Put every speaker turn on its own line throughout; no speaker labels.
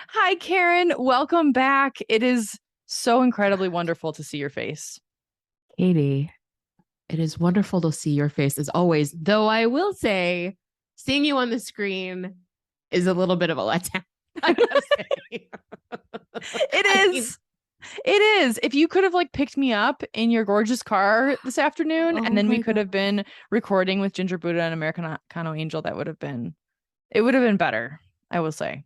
Hi, Karen. Welcome back. It is so incredibly wonderful to see your face.
Katie, it is wonderful to see your face as always, though I will say seeing you on the screen is a little bit of a letdown. I gotta say.
It
I mean,
is. It is. If you could have like picked me up in your gorgeous car this afternoon, and
oh
then we
my
could have
God.
been recording with Ginger Buddha and Americano Angel, it would have been better, I will say.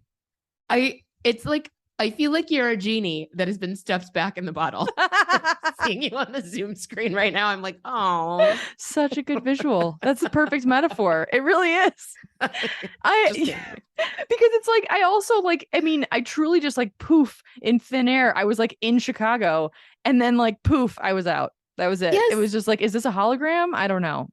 It's like I feel like you're a genie that has been stuffed back in the bottle. Seeing you on the Zoom screen right now, I'm like, oh.
Such a good visual. That's the perfect metaphor. It really is. I
Just
because
kidding.
it's like I also like I mean I truly just like poof in thin air. I was like in Chicago and then like poof I was out. That was it. It was
Yes,
just like is this a hologram? I don't know.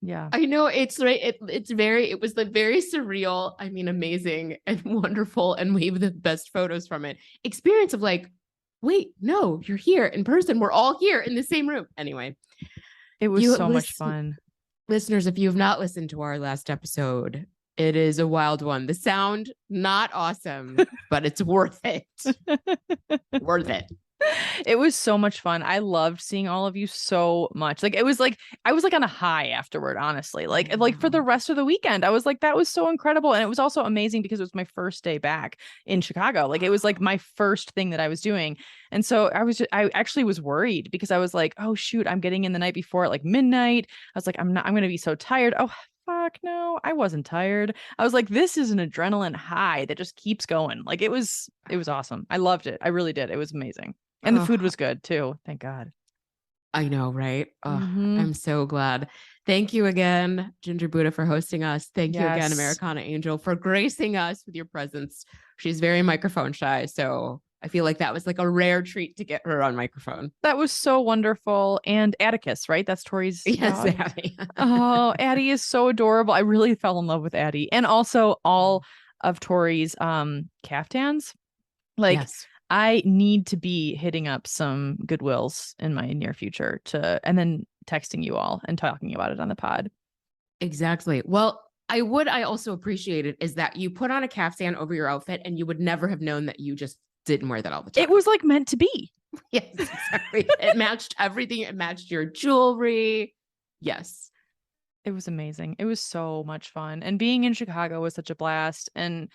Yeah.
I know it's right. It was like very surreal. I mean, amazing and wonderful. And we have the best photos from it. Experience of like, wait, no, you're here in person. We're all here in the same room. Anyway,
It was
you
so much
listen,
fun.
listeners, if you have not listened to our last episode, it is a wild one. The sound, not awesome, but it's worth it. Worth it.
It was so much fun. I loved seeing all of you so much. Like it was like I was like on a high afterward, honestly.
I
Like for the
know.
rest of the weekend, I was like that was so incredible and it was also amazing because it was my first day back in Chicago. Like it was like my first thing that I was doing. And so I actually was worried because I was like, "Oh shoot, I'm getting in the night before at like midnight." I was like, I'm going to be so tired." Oh, fuck no. I wasn't tired. I was like, "This is an adrenaline high that just keeps going." Like it was awesome. I loved it. I really did. It was amazing. And the food
Oh,
was good too. Thank God.
I know, right? Oh,
Hmm.
I'm so glad. Thank you again, Ginger Buddha, for hosting us. Thank you again,
Yes.
Americana Angel, for gracing us with your presence. She's very microphone shy, so I feel like that was like a rare treat to get her on microphone.
That was so wonderful. And Atticus, right? That's Tori's
Yes,
dog.
Abby.
Oh, Addie is so adorable. I really fell in love with Addie. And also all of Tori's caftans. Like
Yes,
I need to be hitting up some Goodwills in my near future to and then texting you all and talking about it on the pod.
exactly. Well, I also appreciate it is that you put on a caftan over your outfit and you would never have known that you just didn't wear that all the
It
time.
was like meant to be.
Yes, exactly. It matched everything. It matched your jewelry. Yes.
It was amazing. It was so much fun. And being in Chicago was such a blast. And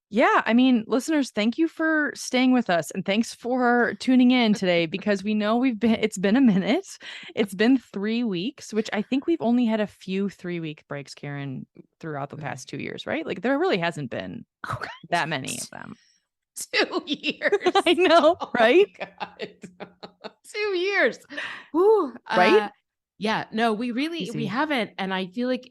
yeah, I mean, listeners, thank you for staying with us and thanks for tuning in today because we know it's been a minute. It's been 3 weeks, which I think we've only had a few 3 week breaks, Karen, throughout the past 2 years, right? Like there really hasn't been
Oh,
that many
God.
of them.
2 years.
I know,
Oh my
right?
God. 2 years. Ooh,
Right?
yeah, no, we
Crazy.
haven't. And I feel like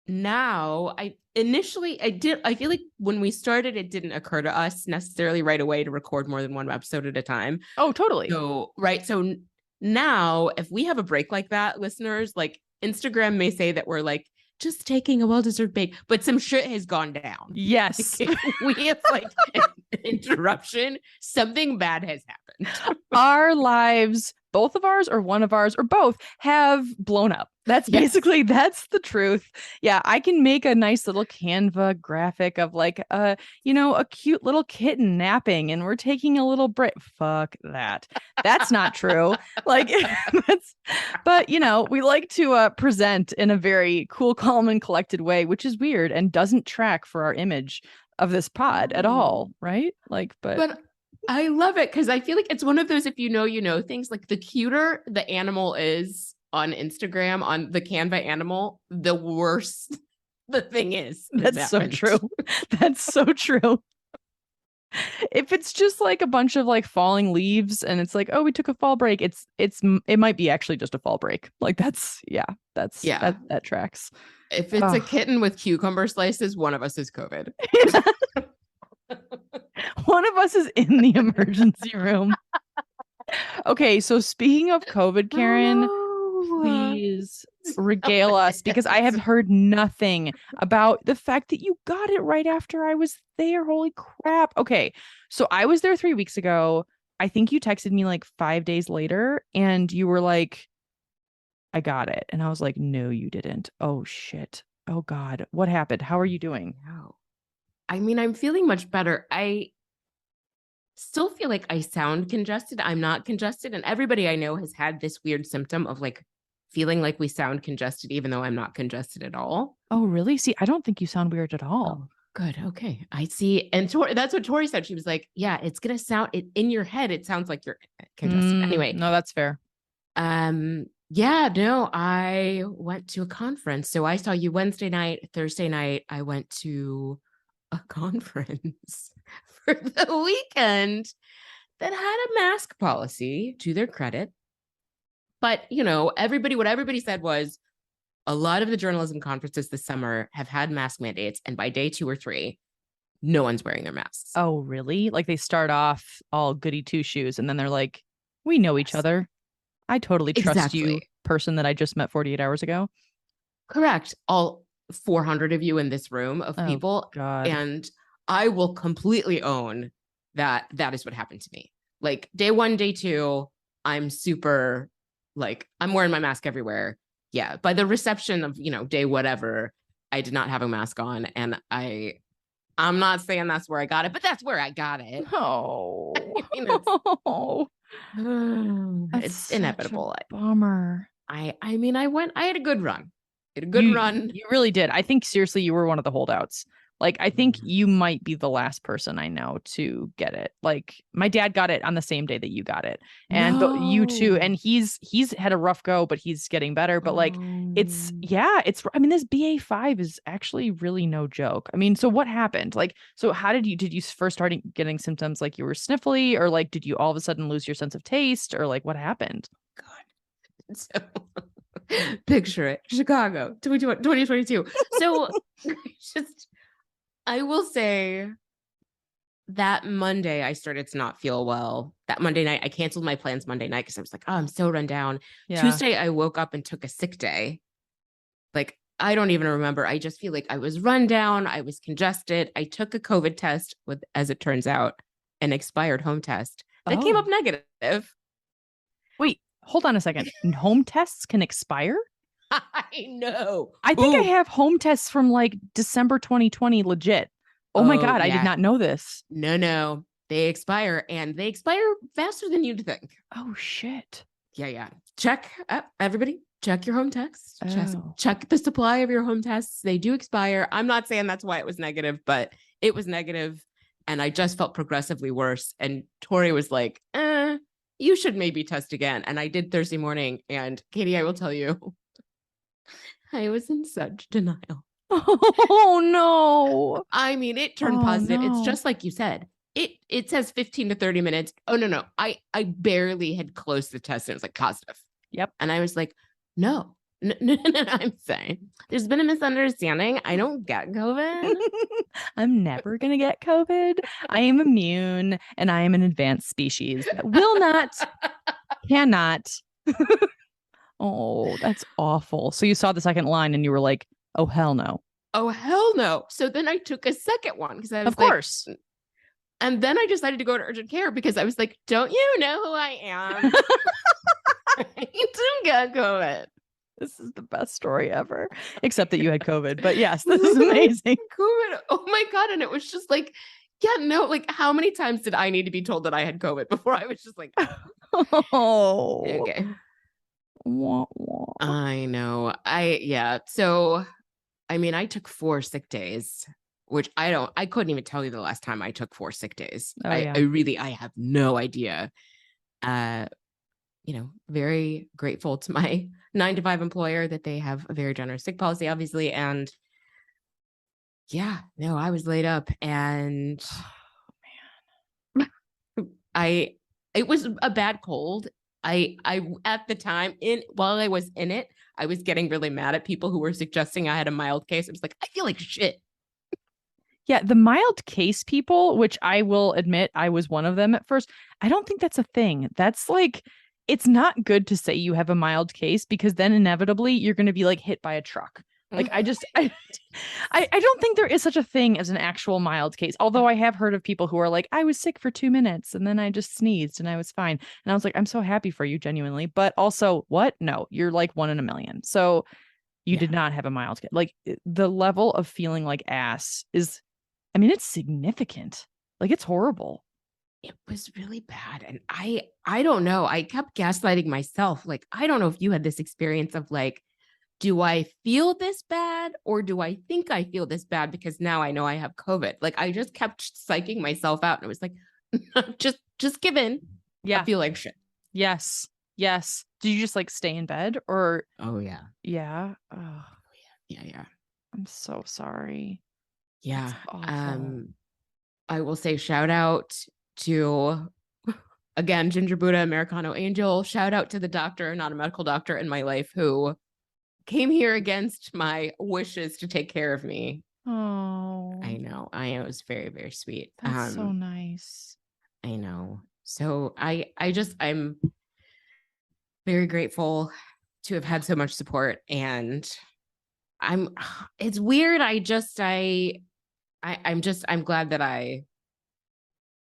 now I feel like when we started, it didn't occur to us necessarily right away to record more than one episode at a time.
Oh, totally.
So, right. So now if we have a break like that, listeners, like Instagram may say that we're like just taking a well-deserved break, but some shit has gone down.
Yes.
Like, we have like an interruption. Something bad has happened.
Our lives, both of ours or one of ours or both, have blown up. That's
Yes.
basically that's the truth. Yeah, I can make a nice little Canva graphic of like a cute little kitten napping and we're taking a little break. Fuck that. That's not true. Like that's but we like to present in a very cool, calm and collected way, which is weird and doesn't track for our image of this pod at
No.
all, right? Like but
But I love it because I feel like it's one of those if you know things, like the cuter the animal is on Instagram, on the Canva animal, the worse the thing is that's
that's so
happened.
true. That's so true. If it's just like a bunch of like falling leaves and it's like, oh, we took a fall break, it might be actually just a fall break. Like that's yeah,
Yeah.
that tracks.
If it's a
Oh.
kitten with cucumber slices, one of us is COVID.
One of us is in the emergency room. Okay, so speaking of COVID,
Oh
Karen,
no.
please regale us because I have heard nothing about the fact that you got it right after I was there. Holy crap. Okay. So I was there 3 weeks ago. I think you texted me like 5 days later and you were like, I got it. And I was like, no, you didn't. Oh shit. Oh God. What happened? How are you doing?
No. I mean, I'm feeling much better. I still feel like I sound congested. I'm not congested. And everybody I know has had this weird symptom of like feeling like we sound congested, even though I'm not congested at all.
Oh, really? See, I don't think you sound weird at all.
Oh, good. Okay. I see. And that's what Tori said. She was like, yeah, it's going to sound it in your head. It sounds like you're congested. Anyway,
No, that's fair.
yeah, no, I went to a conference. So I saw you Wednesday night, Thursday night. I went to a conference for the weekend that had a mask policy to their credit. But, you know, what everybody said was a lot of the journalism conferences this summer have had mask mandates. And by day 2 or 3, no one's wearing their masks.
Oh, really? Like they start off all goody two shoes and then they're like, we know each
Yes,
other. I totally trust you,
exactly.
person that I just met 48 hours ago.
Correct. All 400 of you in this room of
Oh,
people.
God.
And I will completely own that that is what happened to me. Like day 1, day 2, I'm super like, I'm wearing my mask everywhere. Yeah. By the reception of, day whatever, I did not have a mask on. And I'm not saying that's where I got it, but that's where I got it.
Oh,
I mean,
that's
it's
such a
inevitable.
bummer.
I mean, I had a good run. I had a good
You
run.
you really did. I think seriously, you were one of the holdouts. Like, I think you might be the last person I know to get it. Like, my dad got it on the same day that you got it, and you too.
No.
And he's had a rough go, but he's getting better. But like, it's
Um,
yeah, it's. I mean, this BA5 is actually really no joke. I mean, so what happened? Like, so how did you first start getting symptoms? Like you were sniffly, or like did you all of a sudden lose your sense of taste, or like what happened?
God. So picture it. Chicago, 2022. So just I will say that Monday I started to not feel well. That Monday night, I canceled my plans Monday night because I was like, oh, I'm so run down.
Yeah.
Tuesday, I woke up and took a sick day. Like, I don't even remember. I just feel like I was run down. I was congested. I took a COVID test with, as it turns out, an expired home test that came up
Oh,
negative.
wait. Hold on a second. Home tests can expire?
I know.
I think I
Ooh.
have home tests from like December 2020 legit. Oh my
Oh,
God, I did
yeah.
not know this.
No. They expire and they expire faster than you'd think.
Oh shit.
Yeah. Check everybody. Check your home tests.
Oh.
Check the supply of your home tests. They do expire. I'm not saying that's why it was negative, but it was negative, and I just felt progressively worse. And Tori was like, you should maybe test again. And I did Thursday morning. And Katie, I will tell you, I was in such denial.
Oh no.
I mean, it turned
Oh
positive. It's
no.
just like you said. It says 15 to 30 minutes. Oh no. I barely had closed the test and it was like positive.
Yep.
And I was like, no. I'm saying there's been a misunderstanding. I don't get COVID.
I'm never gonna get COVID. I am immune and I am an advanced species that will not, cannot. Oh, that's awful. So you saw the second line and you were like, oh hell no.
Oh hell no. So then I took a second one because I
Of
was like,
course.
and then I decided to go to urgent care because I was like, don't you know who I am? I do get COVID.
This is the best story ever, except that you had COVID. But yes, this is amazing.
COVID. Oh my God. And it was just like, yeah, no, like how many times did I need to be told that I had COVID before I was just like,
Oh,
okay.
wah, wah.
I know. Yeah. So, I mean, I took 4 sick days, which I couldn't even tell you the last time I took 4 sick days.
Oh,
I
yeah.
really, I have no idea. Uh, very grateful to my 9 to 5 employer that they have a very generous sick policy, obviously. And yeah, no, I was laid up and it was a bad cold. I at the time while I was in it, I was getting really mad at people who were suggesting I had a mild case. I was like, I feel like shit.
Yeah, the mild case people, which I will admit I was one of them at first, I don't think that's a thing. That's like, it's not good to say you have a mild case because then inevitably you're going to be like hit by a truck. Like I don't think there is such a thing as an actual mild case. Although I have heard of people who are like, I was sick for 2 minutes and then I just sneezed and I was fine. And I was like, I'm so happy for you, genuinely. But also, what? No, you're like one in a million. So you did
Yeah.
not have a mild case. Like the level of feeling like ass is I mean, it's significant. Like, it's horrible.
It was really bad. And I don't know. I kept gaslighting myself. Like, I don't know if you had this experience of like, do I feel this bad or do I think I feel this bad because now I know I have COVID? Like, I just kept psyching myself out and it was like, just give in.
Yeah.
I feel like shit.
Yes. Yes. Did you just like stay in bed or?
Oh yeah.
Yeah. Oh,
Yeah.
I'm so sorry.
Yeah.
That's awful.
I will say shout out to, again, Ginger Buddha, Americano Angel. Shout out to the doctor, not a medical doctor in my life, who came here against my wishes to take care of me.
Oh,
I know. It was very, very sweet.
that's so nice.
I know. So I'm very grateful to have had so much support. And it's weird. I'm glad that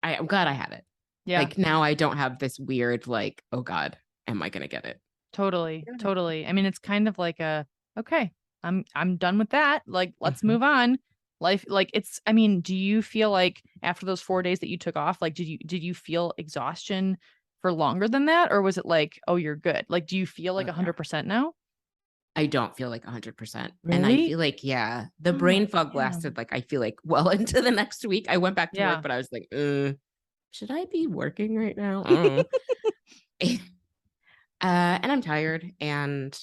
I'm glad I had it.
Yeah.
Like now I don't have this weird, like, oh God, am I gonna get it?
Totally. Totally. I mean, it's kind of like okay, I'm done with that. Like, let's move on. Life, like I mean, do you feel like after those 4 days that you took off, like did you feel exhaustion for longer than that? Or was it like, oh, you're good? Like, do you feel like 100% now?
I don't feel like 100%. And I
Really?
feel like, yeah, the
Oh,
brain fog
man.
lasted like, I feel like well into the next week. I went back to
Yeah.
work, but I was like, should I be working right now? I don't know. And I'm tired. And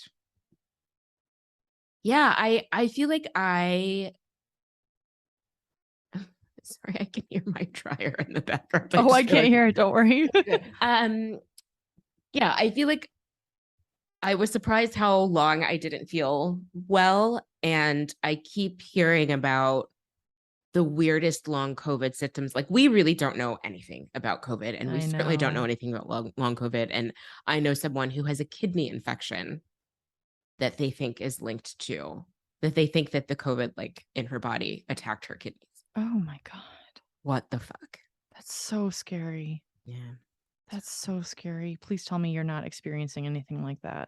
yeah, I feel like sorry, I can hear my dryer in the background.
Oh, I can't hear it. Don't worry.
Yeah, I feel like I was surprised how long I didn't feel well. And I keep hearing about the weirdest long COVID symptoms. Like, we really don't know anything about COVID, and we certainly don't know anything about long COVID. And I know someone who has a kidney infection that they think is linked to, that they think that the COVID, like, in her body attacked her kidneys.
Oh my God.
What the fuck?
That's so scary.
Yeah.
That's so scary. Please tell me you're not experiencing anything like that.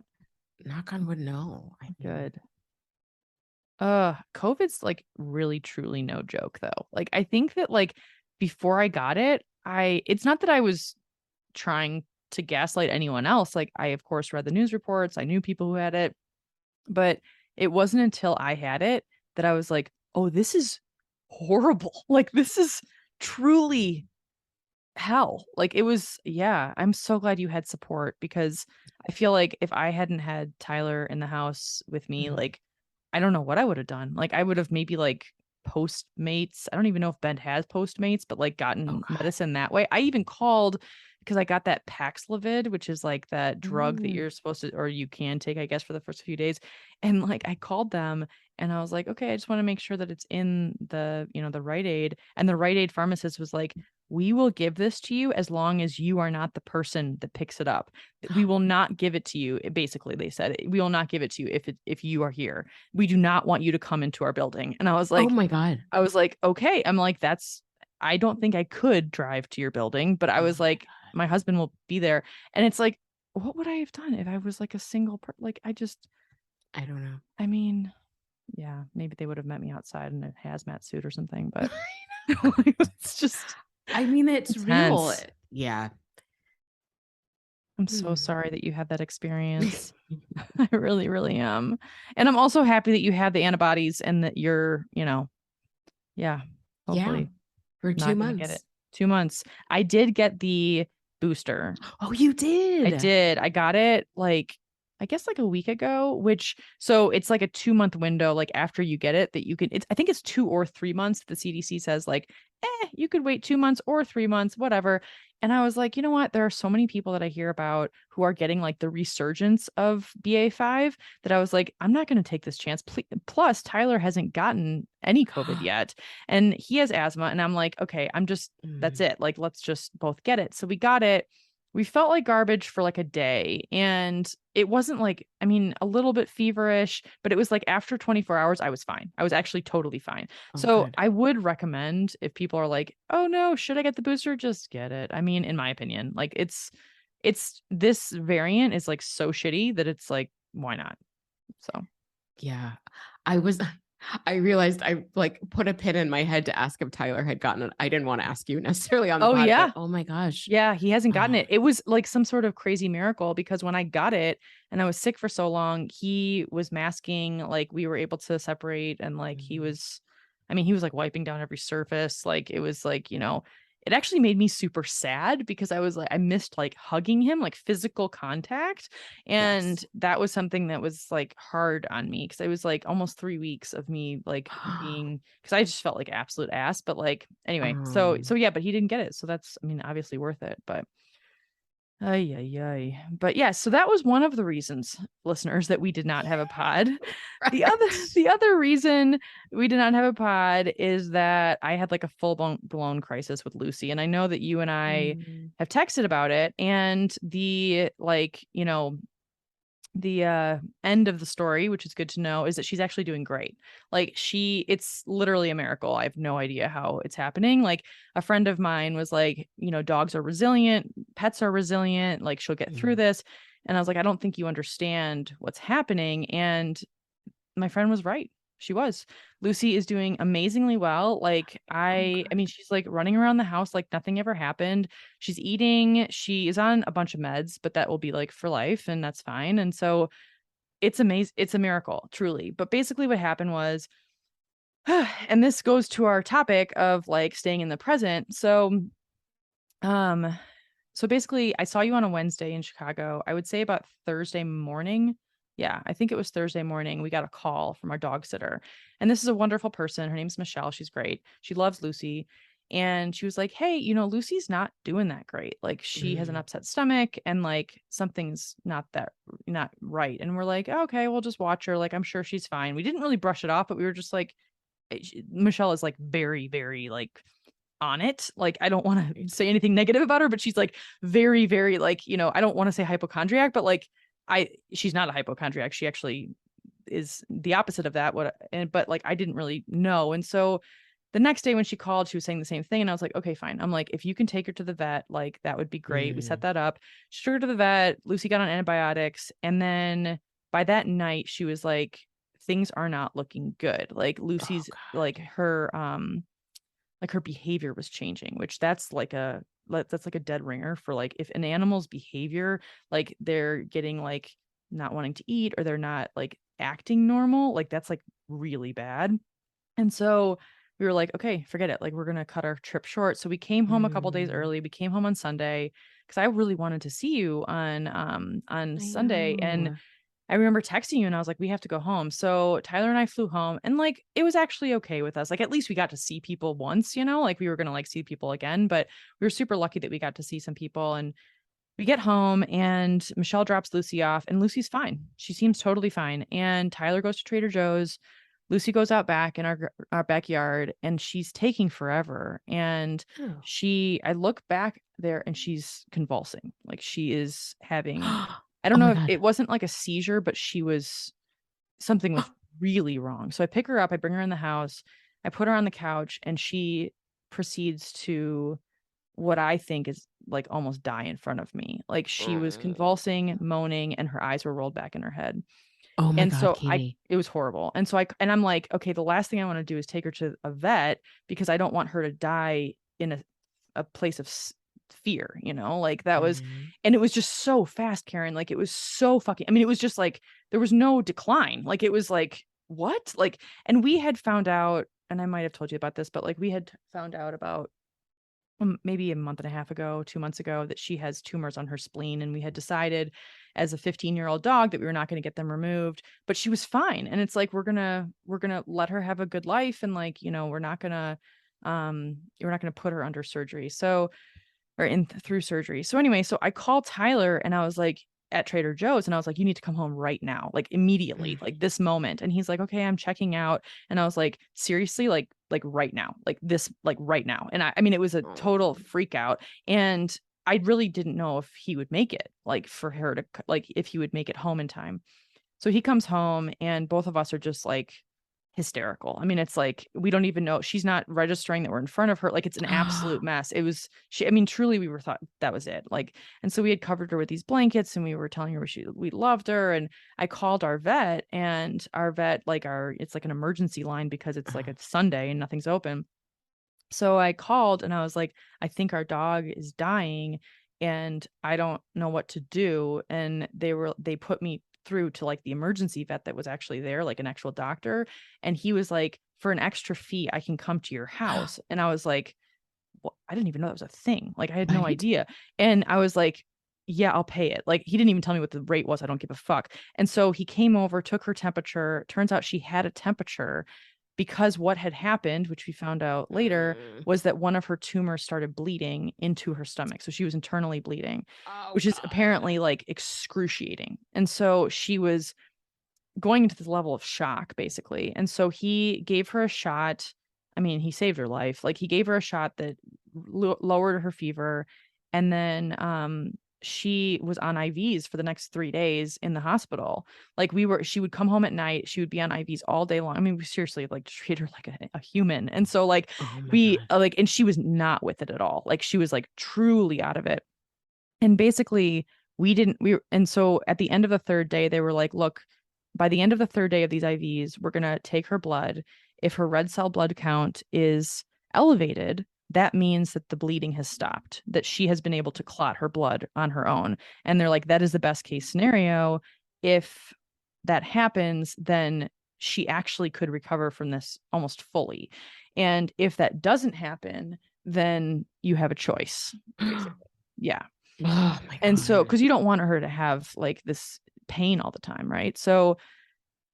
Knock on wood, no.
Good. COVID's like really truly no joke though. Like, I think that like before I got it, it's not that I was trying to gaslight anyone else. Like, I of course read the news reports. I knew people who had it, but it wasn't until I had it that I was like, "Oh, this is horrible." Like, this is truly hell. Like, it was, yeah. I'm so glad you had support because I feel like if I hadn't had Tyler in the house with me, like, I don't know what I would have done. Like, I would have maybe like Postmates. I don't even know if Ben has Postmates, but like gotten medicine that way. I even called because I got that Paxlovid, which is like that drug that you're supposed to, or you can take, I guess, for the first few days. And like, I called them and I was like, okay, I just want to make sure that it's in the, the Rite Aid. And the Rite Aid pharmacist was like, we will give this to you as long as you are not the person that picks it up. We will not give it to you. Basically, they said, we will not give it to you if you are here. We do not want you to come into our building. And I was like,
oh my God.
I was like, okay. I'm like, I don't think I could drive to your building, but I was like, my husband will be there. And it's like, what would I have done if I was like a single person? Like, I
don't know.
I mean, yeah, maybe they would have met me outside in a hazmat suit or something, but it's just,
I mean, it's real.
intense.
Yeah.
I'm so sorry that you had that experience. I really, really am. And I'm also happy that you had the antibodies and that you're, hopefully
for
not
2
gonna get it.
months.
2 months. I did get the booster.
Oh, you did?
I did. I got it like, I guess like a week ago, so it's like a 2-month window, like after you get it that you can, I think it's 2 or 3 months. The CDC says like, you could wait 2 months or 3 months, whatever. And I was like, you know what? There are so many people that I hear about who are getting like the resurgence of BA.5 that I was like, I'm not going to take this chance. Plus, Tyler hasn't gotten any COVID yet. And he has asthma. And I'm like, okay, that's it. Like, let's just both get it. So we got it. We felt like garbage for like a day. And it wasn't like, I mean, a little bit feverish, but it was like after 24 hours, I was fine. I was actually totally fine. So
good.
I would recommend if people are like, oh no, should I get the booster? Just get it. I mean, in my opinion, like it's this variant is like so shitty that it's like, why not? So
Yeah. I was I realized I like put a pin in my head to ask if Tyler had gotten it. I didn't want to ask you necessarily on the
Oh
pod, but
yeah.
oh my gosh.
Yeah, he hasn't gotten
Oh,
it. It was like some sort of crazy miracle because when I got it and I was sick for so long, he was masking, like we were able to separate and like he
mhm.
was I mean, he was like wiping down every surface. Like it was like, it actually made me super sad because I was like I missed like hugging him, like physical contact. And
Yes.
that was something that was like hard on me because it was like almost 3 weeks of me like being because I just felt like absolute ass. But like anyway, so
Um,
yeah, but he didn't get it. So that's I mean, obviously worth it. But ay ay ay. But yeah, so that was one of the reasons, listeners, that we did not have a pod. The other
right.
the other reason we did not have a pod is that I had like a full blown crisis with Lucy. And I know that you and I
Mm,
have texted about it. And the like, the end of the story, which is good to know, is that she's actually doing great. Like it's literally a miracle. I have no idea how it's happening. Like a friend of mine was like, dogs are resilient, pets are resilient, like she'll get through
mm.
this. And I was like, I don't think you understand what's happening. And my friend was right. She was. Lucy is doing amazingly well. Like
Oh,
I mean,
good.
she's like running around the house like nothing ever happened. She's eating. She is on a bunch of meds, but that will be like for life and that's fine. And so it's amazing. It's a miracle, truly. But basically what happened was and this goes to our topic of like staying in the present. Um so basically, I saw you on a Wednesday in Chicago. I would say about Thursday morning. Yeah, I think it was Thursday morning. We got a call from our dog sitter. And this is a wonderful person. Her name's Michelle. She's great. She loves Lucy. And she was like, "Hey, Lucy's not doing that great. Like she has an
Mm.
upset stomach and like something's not right." And we're like, "Oh, okay, we'll just watch her. Like I'm sure she's fine." We didn't really brush it off, but we were just like Michelle is like very very like on it. Like, I don't want to
Right.
say anything negative about her, but she's like very, very like, I don't want to say hypochondriac, but like she's not a hypochondriac. She actually is the opposite of that. But like I didn't really know. And so the next day when she called, she was saying the same thing. And I was like, okay, fine. I'm like, if you can take her to the vet, like that would be great. We set
Mm.
that up. She took her to the vet. Lucy got on antibiotics. And then by that night, she was like, things are not looking good. Like
Oh
Lucy's
God.
like her behavior was changing, which that's like a dead ringer for like if an animal's behavior, like they're getting like not wanting to eat or they're not like acting normal, like that's like really bad. And so we were like, okay, forget it. Like we're gonna cut our trip short. So we came home a couple days
Mm.
early. We came home on Sunday because I really wanted to see you on
I
Sunday. And
know.
I remember texting you and I was like, we have to go home. So Tyler and I flew home and like it was actually okay with us. Like at least we got to see people once, like we were gonna like see people again, but we were super lucky that we got to see some people. And we get home and Michelle drops Lucy off and Lucy's fine. She seems totally fine. And Tyler goes to Trader Joe's. Lucy goes out back in our backyard and she's taking forever. And
Oh.
I look back there and she's convulsing. Like she is having, I don't
Oh
know
my
if
God.
it wasn't like a seizure, but something was
Oh,
really wrong. So I pick her up, I bring her in the house, I put her on the couch, and she proceeds to what I think is like almost die in front of me. Like she was convulsing, moaning, and her eyes were rolled back in her head.
oh my
And
God,
so
Katie.
it was horrible. And so I'm like, okay, the last thing I want to do is take her to a vet because I don't want her to die in a place of fear, like that was,
Mhm.
and it was just so fast, Karen. Like it was so fucking, I mean, it was just like, there was no decline. Like it was like, what? Like, and we had found out, and I might have told you about this, but like we had found out about maybe a month and a half ago, 2 months ago, that she has tumors on her spleen. And we had decided as a 15-year-old dog that we were not going to get them removed, but she was fine. And it's like, we're going to let her have a good life. And like, we're not going to put her under surgery. So, or through surgery. So anyway, so I called Tyler and I was like at Trader Joe's and I was like, you need to come home right now, like immediately,
Mm.
like this moment. And he's like, okay, I'm checking out. And I was like, seriously, like right now, like this, like right now. And I mean, it was a total
Oh.
freak out. And I really didn't know if he would make it, like for her to, like if he would make it home in time. So he comes home and both of us are just like hysterical. I mean, it's like we don't even know, she's not registering that we're in front of her. Like it's an absolute
Oh,
mess. It was she, I mean, truly we were thought that was it. Like, and so we had covered her with these blankets and we were telling her we loved her. And I called our vet, and our vet, like it's like an emergency line because it's like a Sunday and nothing's open. So I called and I was like, I think our dog is dying and I don't know what to do. And they put me through to like the emergency vet that was actually there, like an actual doctor. And he was like, for an extra fee, I can come to your house. And I was like, well, I didn't even know that was a thing. Like I had no
right.
idea. And I was like, yeah, I'll pay it. Like he didn't even tell me what the rate was. I don't give a fuck. And so he came over, took her temperature. Turns out she had a temperature because what had happened, which we found out later,
Mm.
was that one of her tumors started bleeding into her stomach. So she was internally bleeding,
Oh
which is
God.
apparently like excruciating. And so she was going into this level of shock, basically. And so he gave her a shot. I mean, he saved her life. Like he gave her a shot that lowered her fever. And then she was on IVs for the next 3 days in the hospital. Like she would come home at night. She would be on IVs all day long. I mean, we seriously like treat her like a human. And so like
Oh my
we
God.
like, and she was not with it at all. Like she was like truly out of it. And basically, and so at the end of the third day, they were like, look, by the end of the third day of these IVs, we're going to take her blood. If her red cell blood count is elevated, that means that the bleeding has stopped, that she has been able to clot her blood on her own. And they're like, that is the best case scenario. If that happens, then she actually could recover from this almost fully. And if that doesn't happen, then you have a choice, basically. Yeah.
Oh my
And so,
God.
because you don't want her to have like this pain all the time, right? So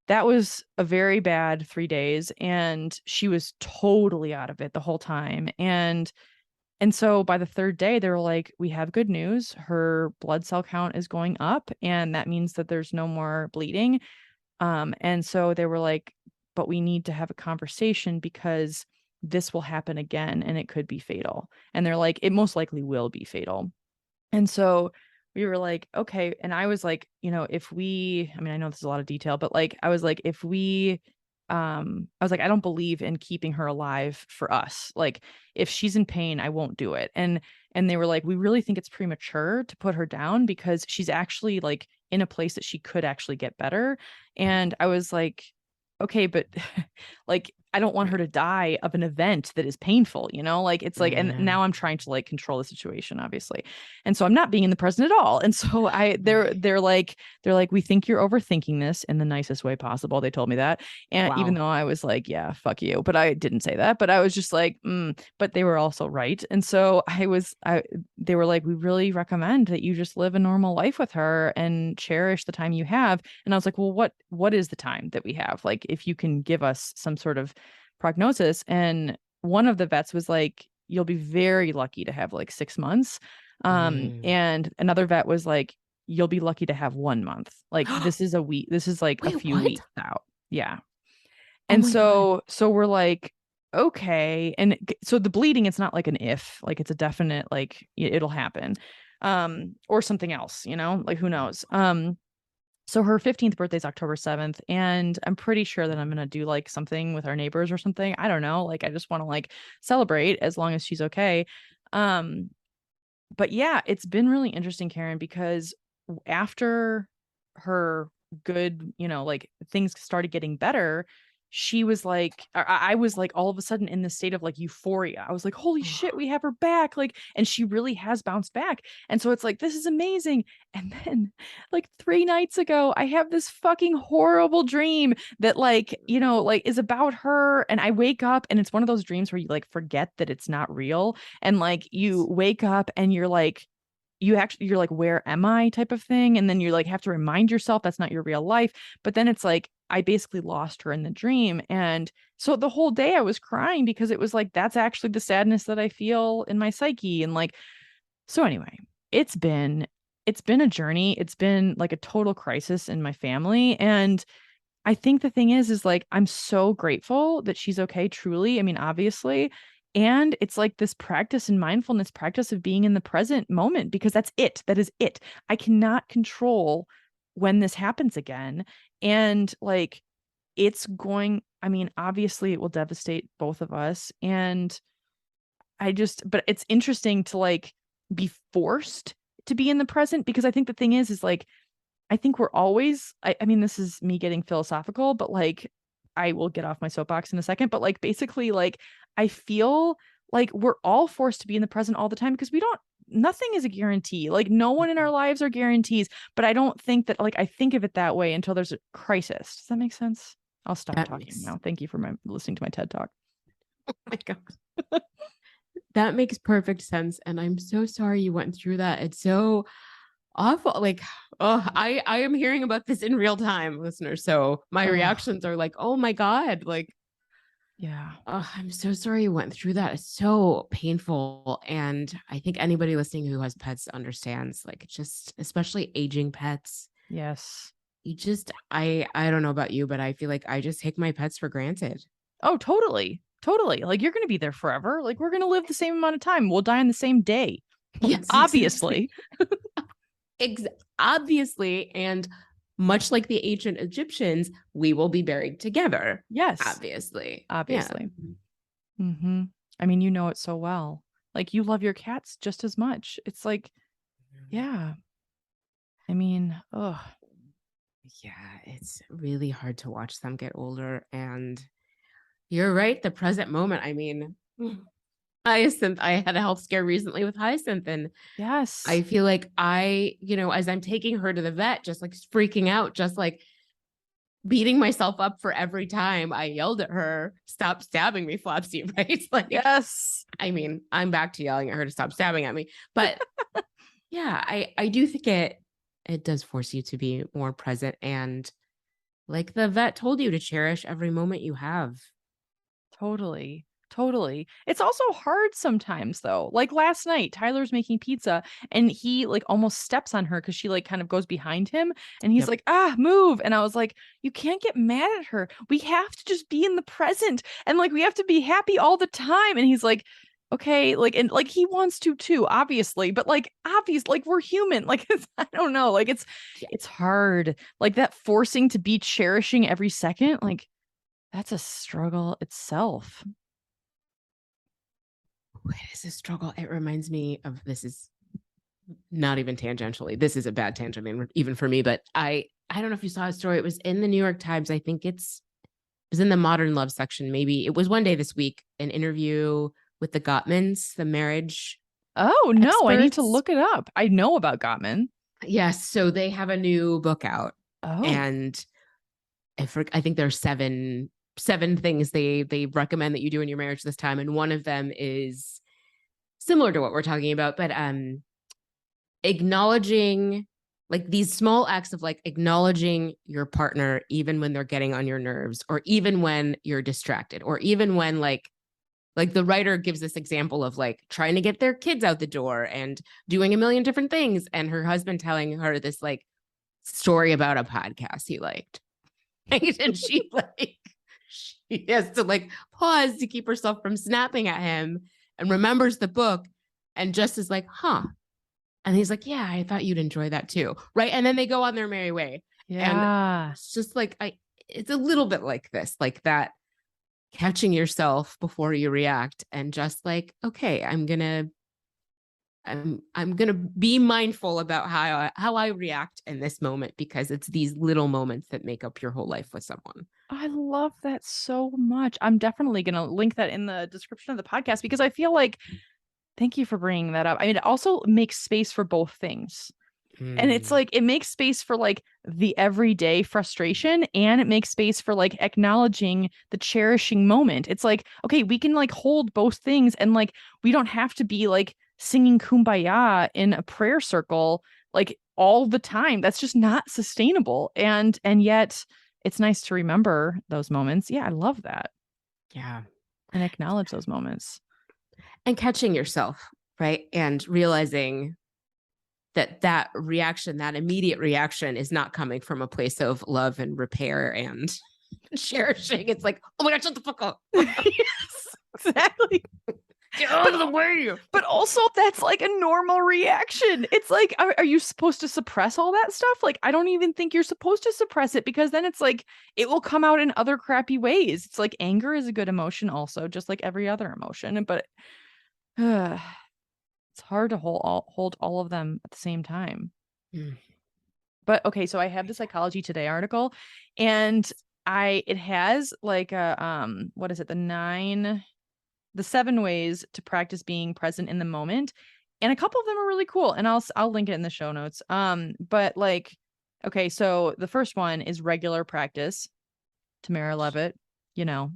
that was a very bad 3 days, and she was totally out of it the whole time. And so by the third day, they were like, we have good news. Her blood cell count is going up, and that means that there's no more bleeding. And so they were like, but we need to have a conversation because this will happen again and it could be fatal. And they're like, it most likely will be fatal. And so we were like, okay. And I was like, if I mean, I know this is a lot of detail, but like, I was like, I was like, I don't believe in keeping her alive for us. Like, if she's in pain, I won't do it. And they were like, we really think it's premature to put her down because she's actually like in a place that she could actually get better. And I was like, okay, but like I don't want her
Right.
to die of an event that is painful, like it's like, and
Yeah.
now I'm trying to like control the situation, obviously. And so I'm not being in the present at all. And so
Right.
they're like, we think you're overthinking this in the nicest way possible. They told me that. And even
Wow.
though I was like, yeah, fuck you, but I didn't say that, but I was just like, but they were also right. And so they were like, we really recommend that you just live a normal life with her and cherish the time you have. And I was like, well, what is the time that we have? Like, if you can give us some sort of prognosis. And one of the vets was like, you'll be very lucky to have like 6 months.
Mm.
And another vet was like, you'll be lucky to have 1 month. Like this is a week. This is like a
Wait,
few
what?
weeks out. Yeah.
Oh
And
my God.
so we're like, okay. And so the bleeding, it's not like an if, like it's a definite, like it'll happen. Or something else, like who knows? So her 15th birthday is October 7th, and I'm pretty sure that I'm gonna do like something with our neighbors or something. I don't know. Like I just want to like celebrate as long as she's okay. Um, but yeah, it's been really interesting, Karen, because after her good, like things started getting better, she was like, I was like, all of a sudden in this state of like euphoria. I was like, holy shit, we have her back. Like, and she really has bounced back. And so it's like, this is amazing. And then, like, 3 nights ago, I have this fucking horrible dream that, like, like is about her. And I wake up and it's one of those dreams where you like forget that it's not real. And like, you wake up and you're like, you're like, where am I type of thing. And then you like have to remind yourself that's not your real life. But then it's like, I basically lost her in the dream. And so the whole day I was crying because it was like, that's actually the sadness that I feel in my psyche. And like, so anyway, it's been, it's been a journey. It's been like a total crisis in my family. And I think the thing is like, I'm so grateful that she's okay, truly. I mean, obviously. And it's like this practice in mindfulness, practice of being in the present moment, because that's it. That is it. I cannot control when this happens again. And like, it's going, I mean, obviously it will devastate both of us. And but it's interesting to like be forced to be in the present, because I think the thing is like, I think we're always, I mean, this is me getting philosophical, but like, I will get off my soapbox in a second, but like, basically, like, I feel like we're all forced to be in the present all the time because nothing is a guarantee. Like, no one in our lives are guarantees, but I don't think that, like, I think of it that way until there's a crisis. Does that make sense? I'll stop
That
talking
makes,
now. Thank you for listening to my TED Talk.
oh my God. That makes perfect sense. And I'm so sorry you went through that. It's so awful. Like, oh, I am hearing about this in real time, listeners. So my reactions are like, oh my God, like,
Yeah.
oh, I'm so sorry you went through that. It's so painful. And I think anybody listening who has pets understands, like, just especially aging pets.
Yes.
You just, I don't know about you, but I feel like I just take my pets for granted.
Oh, totally. Totally. Like, you're going to be there forever. Like, we're going to live the same amount of time. We'll die on the same day.
Yes,
Obviously.
Obviously. And much like the ancient Egyptians, we will be buried together.
Yes.
Obviously.
Obviously. Yeah. Mm-hmm. I mean, you know it so well. Like, you love your cats just as much. It's like, yeah. I mean, oh.
Yeah, it's really hard to watch them get older. And you're right, the present moment. I mean, Hyacinth, I had a health scare recently with Hyacinth, and
Yes.
I feel like as I'm taking her to the vet, just like freaking out, just like beating myself up for every time I yelled at her, stop stabbing me, Flopsy, right? Like,
yes.
I mean, I'm back to yelling at her to stop stabbing at me. But yeah, I do think it does force you to be more present. And like the vet told you, to cherish every moment you have.
Totally. Totally. It's also hard sometimes though. Like last night, Tyler's making pizza and he like almost steps on her because she like kind of goes behind him and he's
Yep.
like, ah, move. And I was like, you can't get mad at her. We have to just be in the present and like we have to be happy all the time. And he's like, okay, like, and like he wants to too, obviously, but like like we're human. Like I don't know. Like it's hard. Like that forcing to be cherishing every second, like that's a struggle itself.
It is a struggle. It reminds me of, this is not even tangentially. This is a bad tangent, even for me. But I don't know if you saw a story. It was in the New York Times. I think it was in the Modern Love section. Maybe it was one day this week. An interview with the Gottmans, the marriage.
Oh no,
experts.
I need to look it up. I know about Gottman.
Yes, so they have a new book out, and I think there's seven things they recommend that you do in your marriage this time, and one of them is similar to what we're talking about, but acknowledging, like, these small acts of like acknowledging your partner even when they're getting on your nerves, or even when you're distracted, or even when like the writer gives this example of like trying to get their kids out the door and doing a million different things, and her husband telling her this like story about a podcast he liked. Right? And she has to like pause to keep herself from snapping at him, and remembers the book, and just is like, huh. And he's like, yeah, I thought you'd enjoy that too. Right. And then they go on their merry way.
Yeah.
And it's just like, it's a little bit like this, like that, catching yourself before you react, and just like, okay, I'm gonna be mindful about how I react in this moment, because it's these little moments that make up your whole life with someone.
I love that so much. I'm definitely going to link that in the description of the podcast because I feel like, thank you for bringing that up. I mean, it also makes space for both things. And it's like, it makes space for like the everyday frustration, and it makes space for like acknowledging the cherishing moment. It's like, okay, we can like hold both things, and like we don't have to be like singing Kumbaya in a prayer circle like all the time. That's just not sustainable. And yet it's nice to remember those moments. Yeah, I love that.
Yeah.
And acknowledge those moments.
And catching yourself, right? And realizing that reaction, that immediate reaction, is not coming from a place of love and repair and cherishing. It's like, oh my God, shut the fuck up.
Yes, exactly.
Get out
But
of the way.
but also that's like a normal reaction. It's like, are you supposed to suppress all that stuff? Like, I don't even think you're supposed to suppress it, because then it's like it will come out in other crappy ways. It's like anger is a good emotion also, just like every other emotion. But it's hard to hold all of them at the same time.
Mm.
But okay, so I have the Psychology Today article, and it has like a what is it? The 7 ways to practice being present in the moment. And a couple of them are really cool, and I'll link it in the show notes. But like, okay, so the first one is regular practice. Tamara Levitt, you know,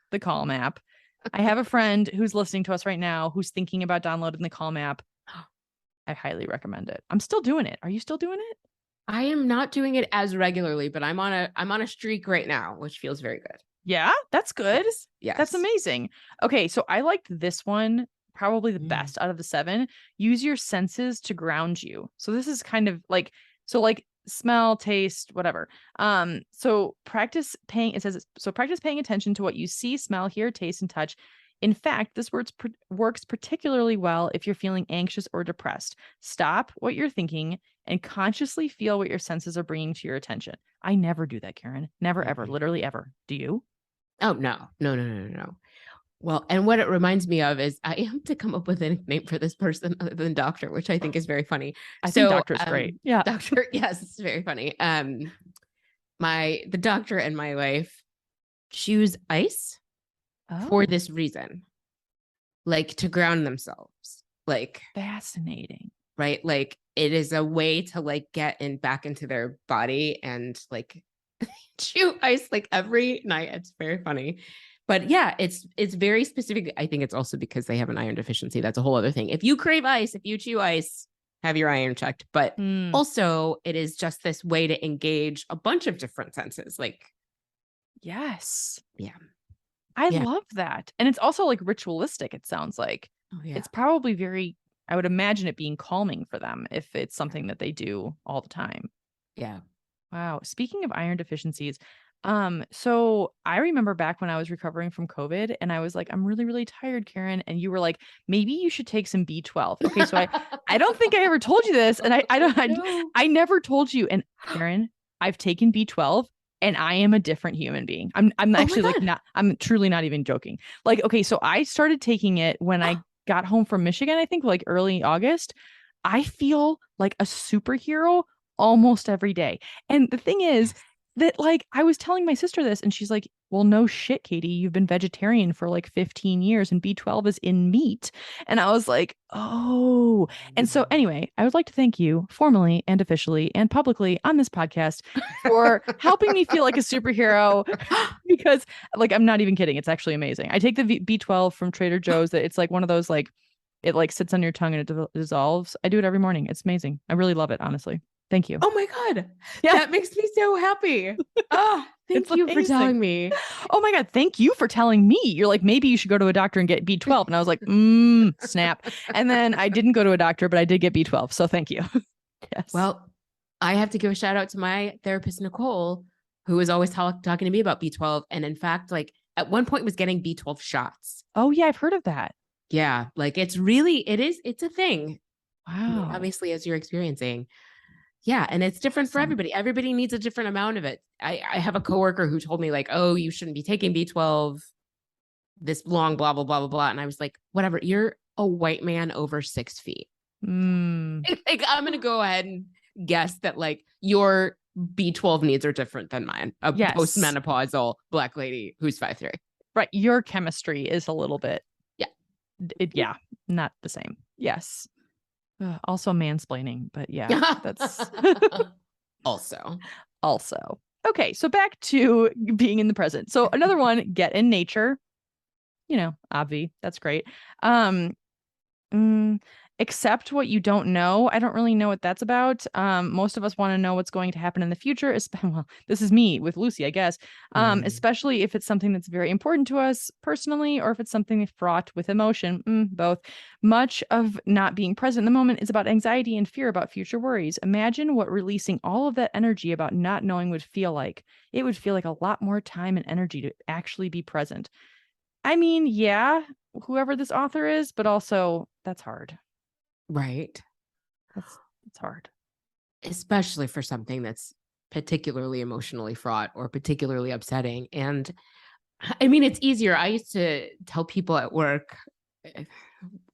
the Calm app. I have a friend who's listening to us right now who's thinking about downloading the Calm app. I highly recommend it. I'm still doing it. Are you still doing it?
I am not doing it as regularly, but I'm on a streak right now, which feels very good.
Yeah, that's good.
Yes. Yes.
That's amazing. Okay, so I liked this one probably the best out of the 7. Use your senses to ground you. So this is kind of like, so like smell, taste, whatever. So practice paying attention to what you see, smell, hear, taste, and touch. In fact, this works particularly well if you're feeling anxious or depressed. Stop what you're thinking and consciously feel what your senses are bringing to your attention. I never do that, Karen. Never, ever, literally ever. Do you?
Oh, no. Well, and what it reminds me of is I have to come up with a nickname for this person other than doctor, which I think is very funny.
I think doctor's great. Yeah.
Doctor, yes, it's very funny. The doctor and my wife choose ice for this reason, like to ground themselves. Like,
fascinating.
Right? Like it is a way to like get back into their body and like chew ice like every night. It's very funny. But yeah, it's very specific. I think it's also because they have an iron deficiency. That's a whole other thing. If you crave ice, if you chew ice, have your iron checked. But also it is just this way to engage a bunch of different senses. Like,
yes.
Yeah.
I love that. And it's also like ritualistic, it sounds like.
Oh, yeah.
It's probably very, I would imagine it being calming for them if it's something that they do all the time.
Yeah.
Wow. Speaking of iron deficiencies, so I remember back when I was recovering from COVID and I was like, I'm really, really tired, Karen. And you were like, maybe you should take some B12. Okay. So I don't think I ever told you this. And I never told you. And Karen, I've taken B12 and I am a different human being. I'm actually like I'm truly not even joking. Like, okay. So I started taking it when I got home from Michigan, I think like early August. I feel like a superhero almost every day. And the thing is that like I was telling my sister this and she's like, well, no shit, Katie, you've been vegetarian for like 15 years and B12 is in meat. And I was like, oh. And so anyway, I would like to thank you formally and officially and publicly on this podcast for helping me feel like a superhero because like, I'm not even kidding. It's actually amazing. I take the B12 from Trader Joe's that it's like one of those, like it like sits on your tongue and it dissolves. I do it every morning. It's amazing. I really love it, honestly. Thank you.
Oh my God. Yeah. That makes me so happy. Oh, thank you for telling me.
Oh my God. Thank you for telling me. You're like, maybe you should go to a doctor and get B12. And I was like, snap. And then I didn't go to a doctor, but I did get B12. So thank you. Yes.
Well, I have to give a shout out to my therapist, Nicole, who was always talking to me about B12. And in fact, like at one point was getting B12 shots.
Oh yeah. I've heard of that.
Yeah. Like it's a thing.
Wow.
Obviously, as you're experiencing. Yeah. And it's different for everybody. Everybody needs a different amount of it. I have a coworker who told me like, oh, you shouldn't be taking B12 this long, blah, blah, blah, blah, blah. And I was like, whatever, you're a white man over 6 feet. Like, I'm going to go ahead and guess that like your B12 needs are different than mine. A postmenopausal Black lady who's 5'3".
Right. Your chemistry is a little bit. Yeah. Not the same. Yes. Also mansplaining, but yeah, that's also. Okay, so back to being in the present. So another one, get in nature. You know, obvi, that's great. Accept what you don't know. I don't really know what that's about. Most of us want to know what's going to happen in the future. Well, this is me with Lucy, I guess. Especially if it's something that's very important to us personally, or if it's something fraught with emotion. Both. Much of not being present in the moment is about anxiety and fear about future worries. Imagine what releasing all of that energy about not knowing would feel like. It would feel like a lot more time and energy to actually be present. I mean, yeah, whoever this author is, but also that's hard.
Right.
It's hard.
Especially for something that's particularly emotionally fraught or particularly upsetting. And I mean, it's easier. I used to tell people at work,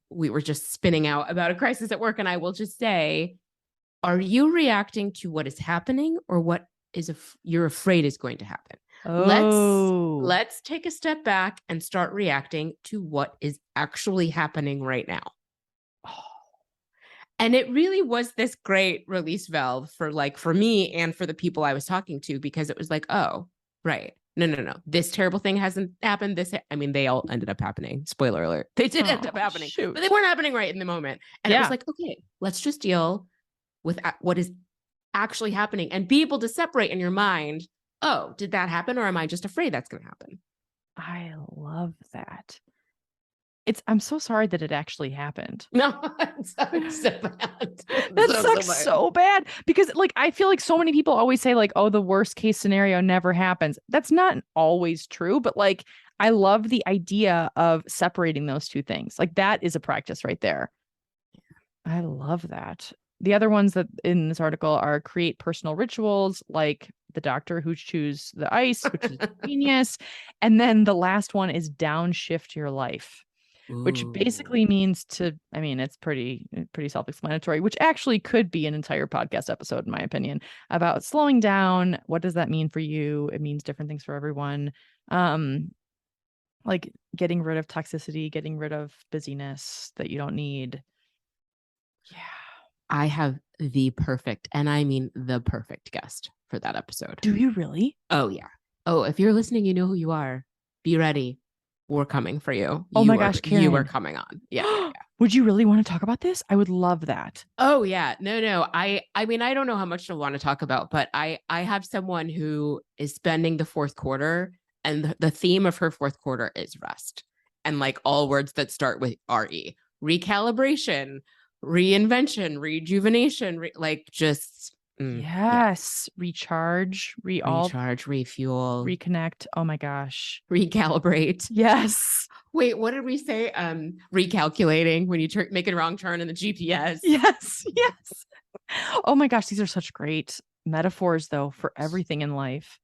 we were just spinning out about a crisis at work, and I will just say, are you reacting to what is happening or what you're afraid is going to happen?
Oh.
Let's take a step back and start reacting to what is actually happening right now. And it really was this great release valve for me and for the people I was talking to, because it was like, oh, right. No. This terrible thing hasn't happened. They all ended up happening. Spoiler alert. They did end up happening, but they weren't happening right in the moment. And it was like, okay, let's just deal with what is actually happening and be able to separate in your mind. Oh, did that happen? Or am I just afraid that's going to happen?
I love that. I'm so sorry that it actually happened.
No, it's so bad.
That sucks so bad, because like I feel like so many people always say like, oh, the worst case scenario never happens. That's not always true, but like I love the idea of separating those two things. Like that is a practice right there. I love that. The other ones that in this article are create personal rituals, like the doctor who chews the ice, which is genius. And then the last one is downshift your life. Which basically means it's pretty self-explanatory, which actually could be an entire podcast episode, in my opinion, about slowing down. What does that mean for you? It means different things for everyone. Like getting rid of toxicity, getting rid of busyness that you don't need. Yeah.
I have the perfect guest for that episode.
Do you really?
Oh, yeah. Oh, if you're listening, you know who you are. Be ready. We're coming for you.
Oh my gosh, Karen.
You are coming on. Yeah.
Would you really want to talk about this? I would love that.
Oh yeah. No. I don't know how much I want to talk about, but I have someone who is spending the fourth quarter, and the theme of her fourth quarter is rest. And like all words that start with RE. Recalibration, reinvention, rejuvenation,
yes. Recharge,
refuel,
reconnect. Oh my gosh.
Recalibrate.
Yes.
Wait, what did we say? Recalculating when you make a wrong turn in the GPS.
Yes. Oh my gosh, these are such great metaphors though for everything in life.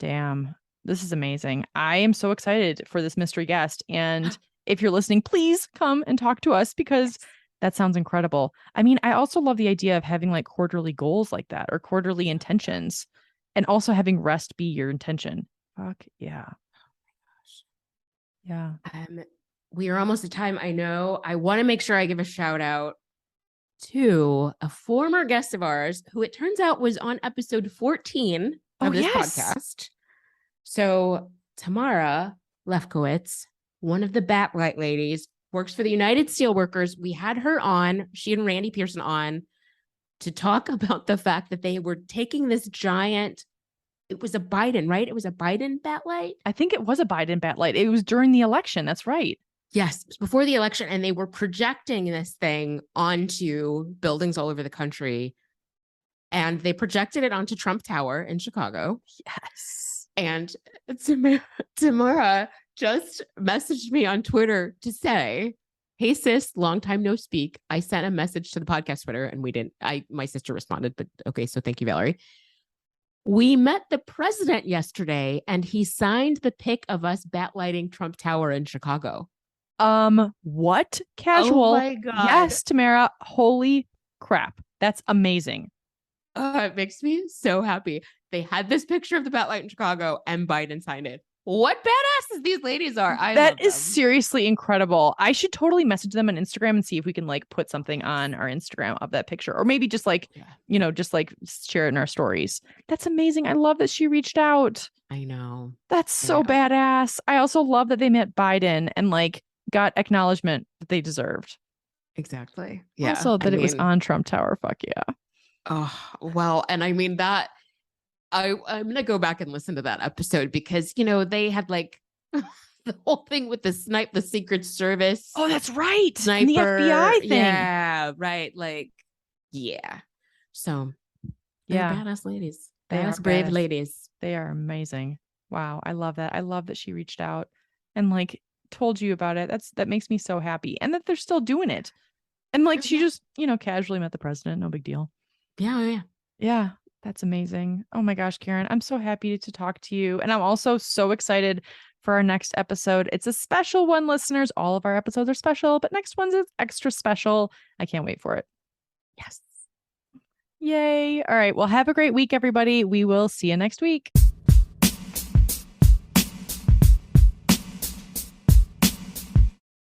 Damn. This is amazing. I am so excited for this mystery guest. And if you're listening, please come and talk to us, because that sounds incredible. I mean, I also love the idea of having like quarterly goals like that, or quarterly intentions, and also having rest be your intention. Fuck yeah. Yeah.
We are almost at time. I know. I want to make sure I give a shout out to a former guest of ours who it turns out was on episode 14 of this podcast. So Tamara Lefkowitz, one of the Batlight ladies, works for the United Steelworkers. We had her on, she and Randy Pearson on, to talk about the fact that they were taking this giant, it was a Biden, right? It was a Biden Batlight?
I think it was a Biden Batlight. It was during the election. That's right.
Yes, it was before the election. And they were projecting this thing onto buildings all over the country. And they projected it onto Trump Tower in Chicago.
Yes.
And Tamara just messaged me on Twitter to say, hey sis, long time no speak. I sent a message to the podcast Twitter and we didn't, my sister responded, but okay. So thank you, Valerie. We met the president yesterday and he signed the pic of us batlighting Trump Tower in Chicago.
What? Casual.
Oh my God.
Yes, Tamara. Holy crap. That's amazing.
It makes me so happy. They had this picture of the Batlight in Chicago and Biden signed it. What badasses these ladies are.
That is seriously incredible. I should totally message them on Instagram and see if we can like put something on our Instagram of that picture, or maybe just like, just like share it in our stories. That's amazing. I love that she reached out.
I know.
That's so badass. I also love that they met Biden and like got acknowledgement that they deserved.
Exactly. Yeah.
Also that it was on Trump Tower. Fuck yeah.
Oh, well, and I mean that I'm going to go back and listen to that episode because, they had like the whole thing with the Secret Service.
Oh, that's right.
Sniper.
And the FBI thing.
Yeah, right. Like, yeah. So,
yeah.
Badass ladies.
They
badass,
are
brave
badass.
ladies.
They are amazing. Wow. I love that. I love that she reached out and like told you about it. That makes me so happy. And that they're still doing it. And like she just, casually met the president. No big deal.
Yeah, yeah.
Yeah, that's amazing. Oh my gosh, Karen, I'm so happy to talk to you. And I'm also so excited for our next episode. It's a special one, listeners. All of our episodes are special, but next one's extra special. I can't wait for it.
Yes.
Yay. All right. Well, have a great week, everybody. We will see you next week.